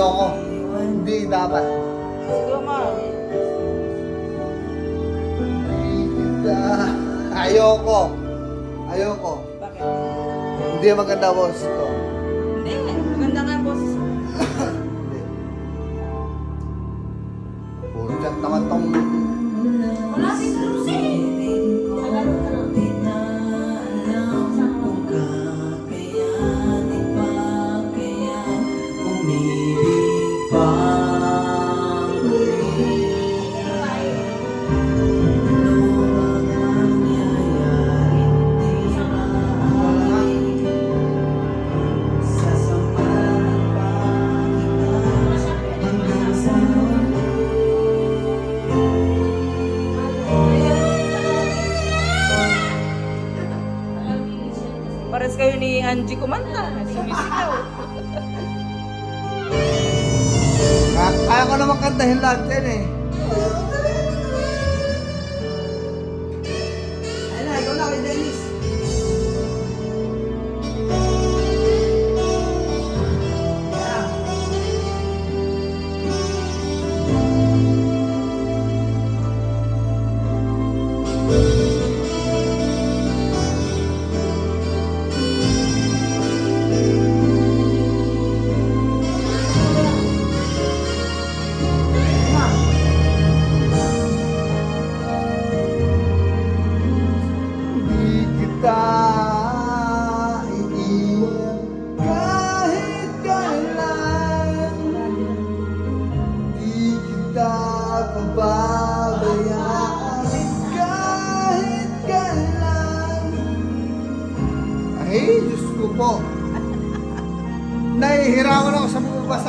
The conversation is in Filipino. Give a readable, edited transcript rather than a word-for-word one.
Ayoko. Hindi dapat. Sige, ma. Ayoko. Ayoko. Bakit? Hindi maganda boss ko. Hindi. Maganda nga ang boses mo. Hindi. Puro chat naman tong... Wala si Lucy. Nagano ka lang. Pares kayo ni Angie kumanta. Sumisigaw. Kaya ko naman kantahin lahat yan eh. Ayun na, ikaw na kay Dennis. Yeah. Di kita iiwan kahit kailan. Di kita pababayaan kahit kailan. Ay, Diyos ko po. Nahihirapan ako sa bumabas